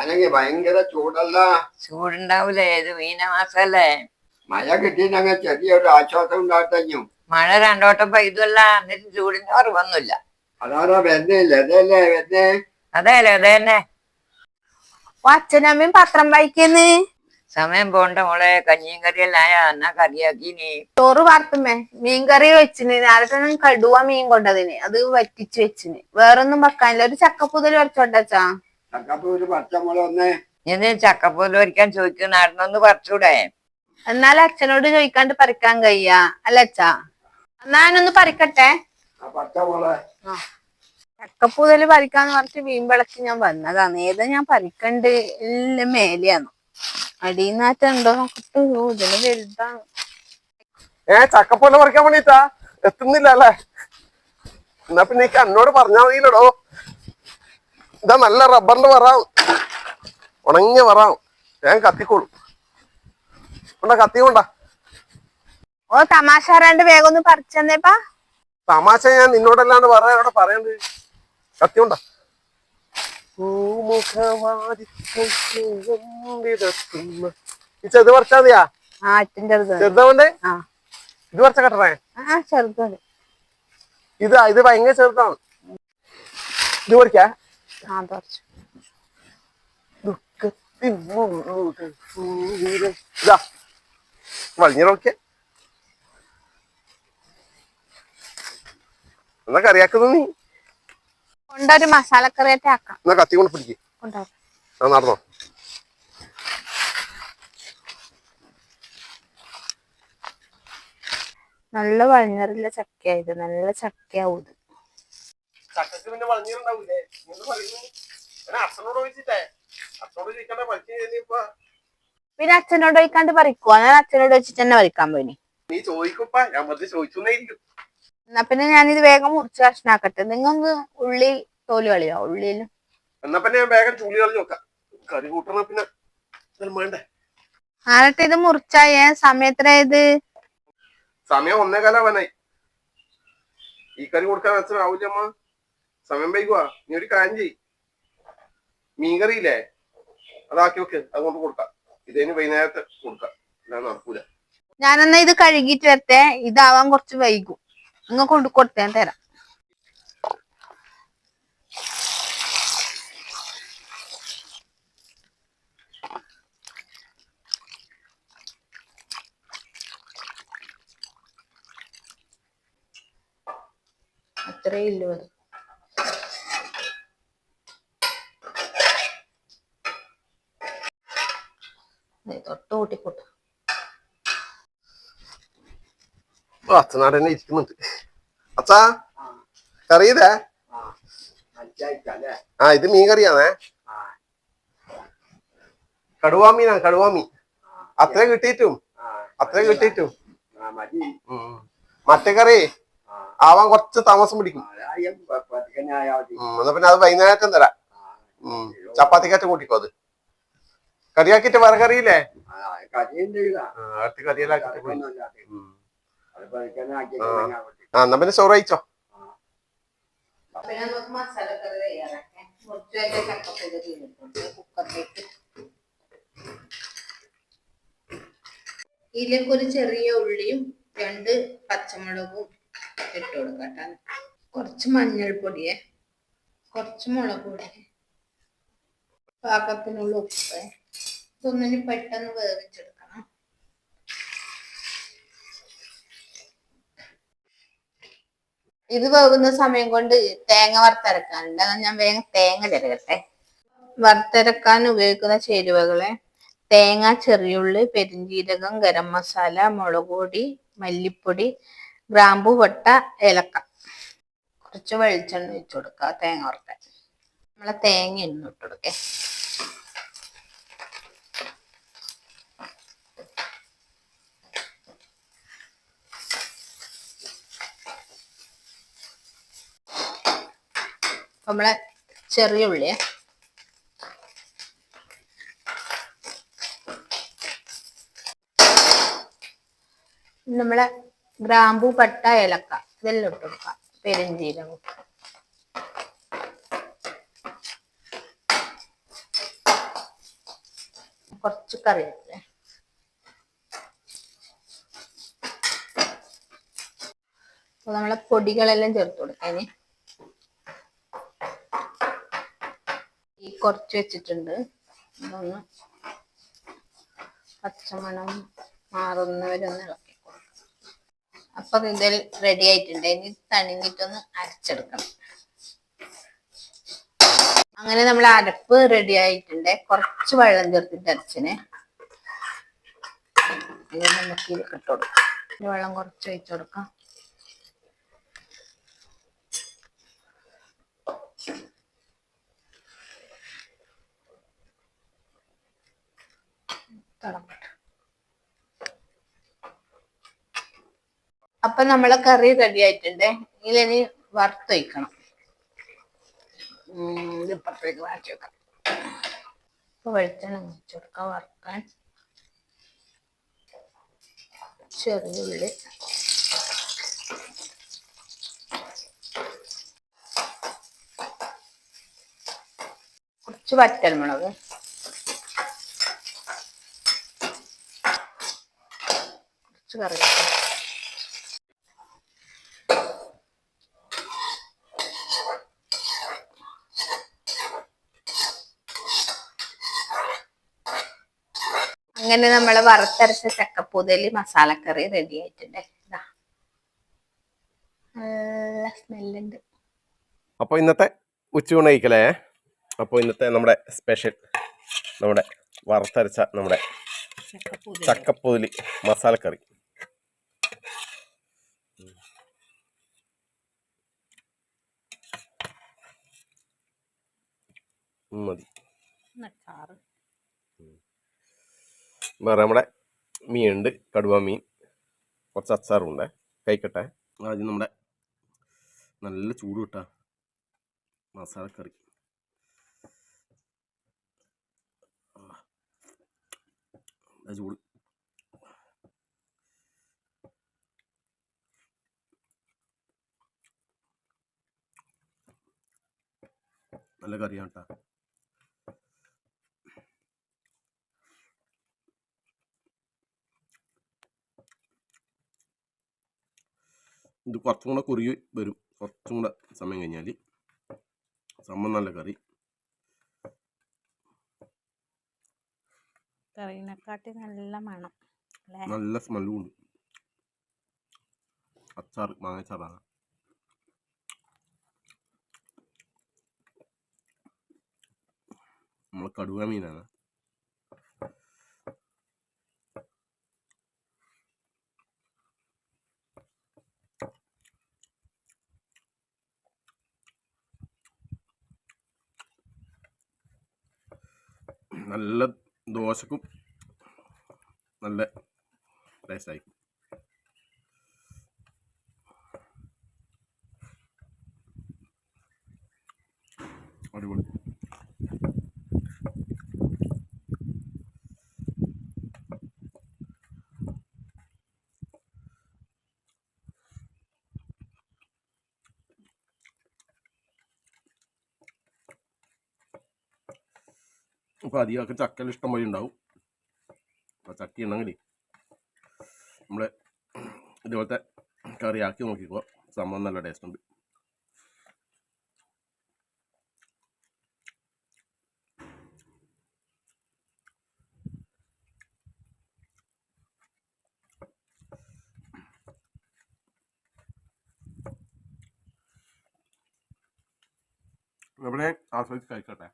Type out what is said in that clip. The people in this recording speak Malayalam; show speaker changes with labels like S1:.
S1: അല്ലെങ്കിൽ ഭയങ്കര ചൂടല്ല.
S2: ചൂടുണ്ടാവൂലേ, ഇത് മീനമാസല്ലേ.
S1: മഴ കിട്ടിയിട്ടങ്ങ് ചെറിയൊരു ആശ്വാസം ഉണ്ടാകത്തഞ്ഞു.
S2: മഴ രണ്ടോട്ടം പെയ്തല്ല, എന്നിട്ട് ചൂടിന് കുറവൊന്നുമില്ല.
S1: അതാണോ വരുന്നില്ല? അതല്ലേ വരുന്നേ?
S2: അതെയല്ലേ, അത് തന്നെ.
S3: അച്ഛനമ്മയും പത്രം വായിക്കുന്നേ.
S2: സമയം പോണ്ട മോളെ. കഞ്ഞിയും കറിയെല്ലാം എന്നാ കറിയാക്കിനി?
S3: ചോറ് വാർത്തുമ്മേ, മീൻകറി വെച്ചിന്. നേരത്തെ കടുവ മീൻ കൊണ്ടതിന്, അത് വറ്റിച്ച് വെച്ചിന്. വേറൊന്നും വെക്കാനില്ല. ഒരു ചക്കപ്പുതൽ വരച്ചോണ്ടാച്ചാ.
S1: ചക്കപ്പൂര് പച്ചമുളക് ഒന്നേ.
S2: ഇത് ചക്കപ്പൂല് പറിക്കാൻ ചോദിക്കും, നടന്നൊന്ന് പറിച്ചൂടെ?
S3: എന്നാലും അച്ഛനോട് ചോദിക്കാണ്ട് പറിക്കാൻ കഴിയാ അല്ല അച്ഛാ? എന്നാ ഞാനൊന്ന് പറിക്കട്ടെ.
S1: പച്ചമുളക്
S3: ചക്കപ്പൂതല് പറിക്കാന്ന് പറഞ്ഞിട്ട് വീമ്പിളക്കി ഞാൻ വന്നതാണ്. ഏതാ ഞാൻ പറിക്കണ്ട്? എല്ലാം മേലെയാന്ന്. അടിയനാറ്റുണ്ടോ നോക്കട്ടെ. ഇതിന് വലുതാണ്.
S4: ചക്കപ്പൂല പറിക്കാൻ വേണ്ടിട്ടാ എത്തുന്നില്ല അല്ലേ? എന്നാ പിന്നെ എന്നോട് പറഞ്ഞാ മതിയില്ലടോ. ഇതാ നല്ല റബ്ബറിന്റെ വറാം, ഉണങ്ങിയ വറാം. ഞാൻ കത്തിക്കോളൂ. കൊണ്ടാ കത്തി കൊണ്ടാ.
S3: ഓ തമാശ പറയാണ്ട് വേഗം ഒന്ന് പറിച്ചെന്നേപ്പാ.
S4: തമാശ ഞാൻ നിന്നോടല്ലാണ്ട് വേറെ അവിടെ പറയണ്ട്. കത്തി കൊണ്ടാ. ഇത് പറിച്ചാ മതിയാ? ചെറുതാവണ്ടേ? ഇത് പറിച്ച കട്ടണേ?
S3: ചെറുതാണ്.
S4: ഇത് ഭയങ്കര ചെറുതാണ്. ഇത് പറിക്കാ? ഇതാ വളഞ്ഞ നോക്കിയ എന്നാ കറിയാക്കുന്നു നീ.
S3: കൊണ്ടൊരു മസാലക്കറിയായിട്ട് ആക്കാം.
S4: എന്നാ കത്തി കൊണ്ട് പിടിക്ക്. നടന്നോ.
S3: നല്ല വളഞ്ഞറില്ല ചക്കയായത്. നല്ല ചക്കയാവും.
S4: ചക്കക്ക് പിന്നെ വളഞ്ഞിട്ടുണ്ടാവൂലേ? അച്ഛനോട് ചോദിച്ചിട്ടേ. അച്ഛനോട് ചോദിക്കണ്ടേ പറിച്ചിപ്പ.
S3: പിന്നെ അച്ഛനോട് ചോദിക്കാണ്ട് പറിക്കുവാ? ഞാൻ അച്ഛനോട് വെച്ചിട്ട് തന്നെ പറിക്കാൻ പോയിനി.
S4: നീ ചോദിക്കുപ്പാ, ഞാൻ വെറുതെ ചോദിച്ചോന്നേയിരിക്കും.
S3: എന്നാ പിന്നെ ഞാനിത് വേഗം മുറിച്ച് കഷ്ണാക്കട്ടെ. നിങ്ങൾക്ക് ഉള്ളി തോല് കളിയോ? ഉള്ളിയിലും
S4: എന്നാ പിന്നെ ഞാൻ വേഗം ചുള്ളി കളഞ്ഞു നോക്കാം. കറി കൂട്ടണ പിന്നെ വേണ്ടേ?
S3: ആരട്ടെ ഇത് മുറിച്ചായ സമയത്രയത്?
S4: സമയം 1:15 ഈ കറി കൊടുക്കാൻ അച്ഛനാവൂലമ്മ. സമയം വൈകുവാ. നീ ഒരു കാര്യം ചെയ്, മീൻകറിയില്ലേ അതാക്കി വെക്ക്, അതുകൊണ്ട് കൊടുക്കാം. ഇതിന് വൈകുന്നേരത്തെ കൊടുക്കാം. ഞാൻ നടക്കൂല.
S3: ഞാനെന്നാ ഇത് കഴുകിട്ട് വരട്ടെ. ഇതാവാൻ കുറച്ച് വൈകും. നിങ്ങൾ കൊണ്ട് കൊടുത്തേ തരാം. അത്രേ ഇല്ലു അത്. തൊട്ട് കൂട്ടിക്കൂട്ട.
S4: അച്ഛനാടന്നെ ഇരിക്കുന്നുണ്ട്. അച്ഛാ കറി ഇതേ? ഇത് മീൻ കറിയാണേ. കടുവാമീനാ, കടുവാമീൻ. അത്ര കിട്ടിയിട്ടും മറ്റേ കറി ആവാൻ കുറച്ച് താമസം പിടിക്കും. എന്നാ പിന്നെ അത് വൈകുന്നേരം തരാം. ചപ്പാത്തിക്കാറ്റ് കൂട്ടിക്കോ. അത് കറിയാക്കിട്ട് വേറെ കറിയില്ലേ? കറിയെല്ലാം എന്നാ പിന്നെ ചോറ് കഴിച്ചോ.
S3: ഇതിലേക്ക് ഒരു ചെറിയ ഉള്ളിയും 2 പച്ചമുളകും ഇട്ട് കൊടുക്കട്ടെ. കുറച്ച് മഞ്ഞൾപ്പൊടിയെ, കുറച്ച് മുളക് പൊടി, പാകത്തിനുള്ള ഉപ്പ്. ഇതൊന്നിന് പെട്ടെന്ന് വേവിച്ചെടുക്കണം. ഇത് വേകുന്ന സമയം കൊണ്ട് തേങ്ങ വറുത്തരക്കാനുണ്ട്. അതാ ഞാൻ വേഗം തേങ്ങ ചിരകട്ടെ. വറുത്തരക്കാൻ ഉപയോഗിക്കുന്ന ചേരുവകളെ: തേങ്ങ, ചെറിയുള്ളി, പെരിഞ്ജീരകം, ഗരം മസാല, മുളക് പൊടി, മല്ലിപ്പൊടി, ഗ്രാമ്പു, പട്ട, ഏലക്ക. കുറച്ച് വെളിച്ചെണ്ണ ഒഴിച്ചു കൊടുക്കുക തേങ്ങ വറുക്കാൻ. നമ്മളെ തേങ്ങ ഇട്ട് കൊടുക്കേ. നമ്മളെ ചെറിയ ഉള്ളിയെ നമ്മളെ ഗ്രാമ്പു, പട്ട, ഏലക്ക ഇതെല്ലാം ഇട്ട് കൊടുക്കാം. പെരിഞ്ജീരകം കുറച്ച് കറിവേപ്പില. അപ്പൊ നമ്മളെ പൊടികളെല്ലാം ചേർത്ത് കൊടുക്കാൻ. ഈ കുറച്ച് വെച്ചിട്ടുണ്ട്. ഇതൊന്ന് പച്ചമണം മാറുന്നവരെ ഒന്ന് ഇളക്കി കൊടുക്കാം. അപ്പൊ ഇതിൽ റെഡി ആയിട്ടുണ്ട്. ഇനി തണിഞ്ഞിട്ടൊന്ന് അരച്ചെടുക്കണം. അങ്ങനെ നമ്മൾ അരപ്പ് റെഡി ആയിട്ടുണ്ട്. കുറച്ച് വെള്ളം ചേർത്തിട്ട് അരച്ചിനെ. ഇത് നമുക്ക് ഇതിൽ ഇട്ട് കൊടുക്കാം. വെള്ളം കുറച്ച് ഒഴിച്ചു കൊടുക്കാം. അപ്പൊ നമ്മളെ കറി റെഡി ആയിട്ടുണ്ട്. ഇതിനി വറുത്തൊഴിക്കണം. ഇപ്പുറത്തേക്ക് മാറ്റി വെക്കാം. ഇപ്പൊ വെളിച്ചെണ്ണ ഒഴിച്ചു കൊടുക്കാം വറുക്കാൻ. ചെറിയ ഉള്ളി, കുറച്ച് വറ്റൽമുളക്, കുറച്ച് കറിവേപ്പില, അങ്ങനെ നമ്മള് വറുത്തരച്ച ചക്കപ്പൂതലി മസാലക്കറി റെഡി ആയിട്ടുണ്ട്. ഇതാ നല്ല സ്മെല്ലുണ്ട്.
S4: അപ്പോൾ ഇന്നത്തെ ഉച്ചയൂണ് കഴിക്കലേ. അപ്പോൾ ഇന്നത്തെ നമ്മുടെ സ്പെഷ്യൽ നമ്മുടെ വറുത്തരച്ച നമ്മുടെ ചക്കപ്പൂതലി മസാലക്കറി. മതി. വേറെ നമ്മുടെ മീനുണ്ട്, കടുവ മീൻ, കുറച്ച് അച്ചാറുണ്ട്. കഴിക്കട്ടെ. ആദ്യം നമ്മുടെ നല്ല ചൂട് കിട്ടാ മസാലക്കറി. ചൂട് നല്ല കറിയാണ് കേട്ടോ. ഇത് കുറച്ചും കൂടെ കുറുകി വരും. കുറച്ചും കൂടെ സമയം കഴിഞ്ഞാൽ സംഭവം നല്ല കറി.
S3: കറിനെക്കാട്ടി നല്ല മണം,
S4: നല്ല സ്മെല്ലും ഉണ്ട്. അച്ചാർ, മാങ്ങച്ചാറാണ്. നമ്മൾ കടുവ മീനാണ്. നല്ല ദോശക്കും നല്ല ടേസ്റ്റായി. അടിപൊളി. അപ്പോൾ അധികമൊക്കെ ചക്കൽ ഇഷ്ടം പോലെ ഉണ്ടാവും. അപ്പോൾ ചക്ക ഉണ്ടെങ്കിൽ നമ്മൾ ഇതുപോലത്തെ കറിയാക്കി നോക്കിക്കോ. സംഭവം നല്ല ടേസ്റ്റ് ഉണ്ട്. നമ്മളെ ആസ്വദിച്ച് കഴിക്കട്ടെ.